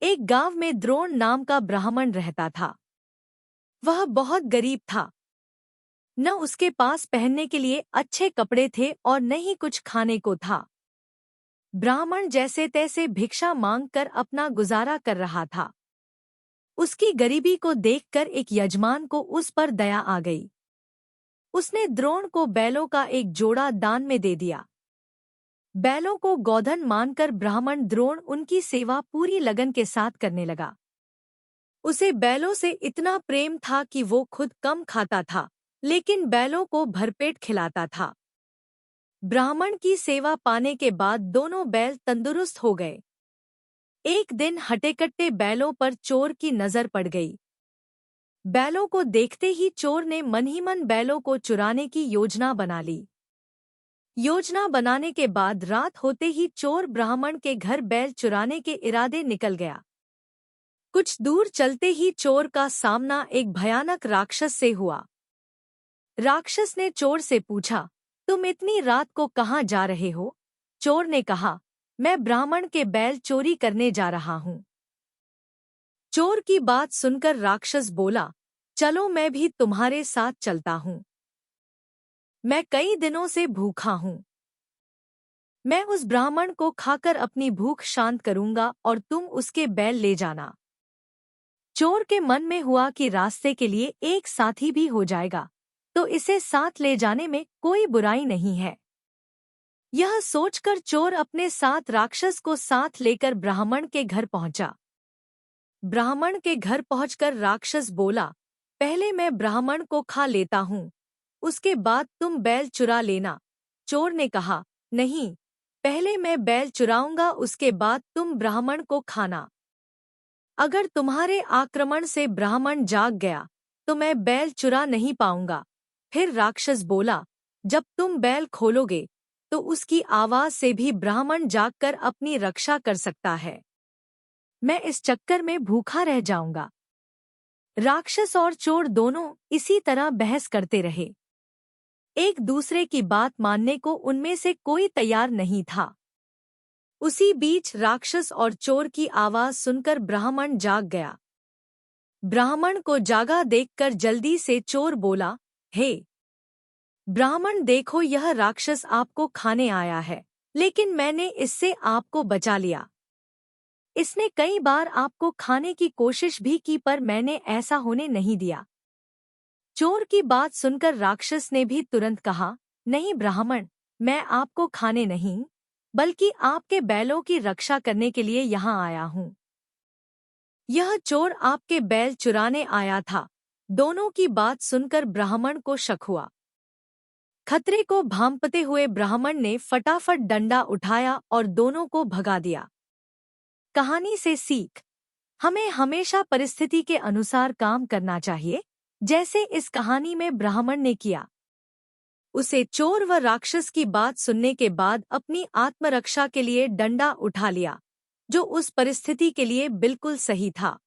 एक गांव में द्रोण नाम का ब्राह्मण रहता था। वह बहुत गरीब था। न उसके पास पहनने के लिए अच्छे कपड़े थे और न ही कुछ खाने को था। ब्राह्मण जैसे तैसे भिक्षा मांगकर अपना गुजारा कर रहा था। उसकी गरीबी को देखकर एक यजमान को उस पर दया आ गई। उसने द्रोण को बैलों का एक जोड़ा दान में दे दिया। बैलों को गोधन मानकर ब्राह्मण द्रोण उनकी सेवा पूरी लगन के साथ करने लगा। उसे बैलों से इतना प्रेम था कि वो खुद कम खाता था, लेकिन बैलों को भरपेट खिलाता था। ब्राह्मण की सेवा पाने के बाद दोनों बैल तंदुरुस्त हो गए। एक दिन हटेकट्टे बैलों पर चोर की नजर पड़ गई। बैलों को देखते ही चोर ने मन ही मन बैलों को चुराने की योजना बना ली। योजना बनाने के बाद रात होते ही चोर ब्राह्मण के घर बैल चुराने के इरादे निकल गया। कुछ दूर चलते ही चोर का सामना एक भयानक राक्षस से हुआ। राक्षस ने चोर से पूछा, तुम इतनी रात को कहाँ जा रहे हो? चोर ने कहा, मैं ब्राह्मण के बैल चोरी करने जा रहा हूँ। चोर की बात सुनकर राक्षस बोला, चलो मैं भी तुम्हारे साथ चलता हूँ। मैं कई दिनों से भूखा हूँ। मैं उस ब्राह्मण को खाकर अपनी भूख शांत करूंगा और तुम उसके बैल ले जाना। चोर के मन में हुआ कि रास्ते के लिए एक साथी भी हो जाएगा, तो इसे साथ ले जाने में कोई बुराई नहीं है। यह सोचकर चोर अपने साथ राक्षस को साथ लेकर ब्राह्मण के घर पहुंचा। ब्राह्मण के घर पहुंचकर राक्षस बोला, पहले मैं ब्राह्मण को खा लेता हूँ, उसके बाद तुम बैल चुरा लेना। चोर ने कहा, नहीं, पहले मैं बैल चुराऊंगा, उसके बाद तुम ब्राह्मण को खाना। अगर तुम्हारे आक्रमण से ब्राह्मण जाग गया तो मैं बैल चुरा नहीं पाऊंगा। फिर राक्षस बोला, जब तुम बैल खोलोगे तो उसकी आवाज से भी ब्राह्मण जागकर अपनी रक्षा कर सकता है। मैं इस चक्कर में भूखा रह जाऊंगा। राक्षस और चोर दोनों इसी तरह बहस करते रहे। एक दूसरे की बात मानने को उनमें से कोई तैयार नहीं था। उसी बीच राक्षस और चोर की आवाज सुनकर ब्राह्मण जाग गया। ब्राह्मण को जागा देखकर जल्दी से चोर बोला, हे ब्राह्मण, देखो यह राक्षस आपको खाने आया है, लेकिन मैंने इससे आपको बचा लिया। इसने कई बार आपको खाने की कोशिश भी की पर मैंने ऐसा होने नहीं दिया। चोर की बात सुनकर राक्षस ने भी तुरंत कहा, नहीं ब्राह्मण, मैं आपको खाने नहीं बल्कि आपके बैलों की रक्षा करने के लिए यहाँ आया हूँ। यह चोर आपके बैल चुराने आया था। दोनों की बात सुनकर ब्राह्मण को शक हुआ। खतरे को भांपते हुए ब्राह्मण ने फटाफट डंडा उठाया और दोनों को भगा दिया। कहानी से सीख, हमें हमेशा परिस्थिति के अनुसार काम करना चाहिए, जैसे इस कहानी में ब्राह्मण ने किया। उसे चोर व राक्षस की बात सुनने के बाद अपनी आत्मरक्षा के लिए डंडा उठा लिया, जो उस परिस्थिति के लिए बिल्कुल सही था।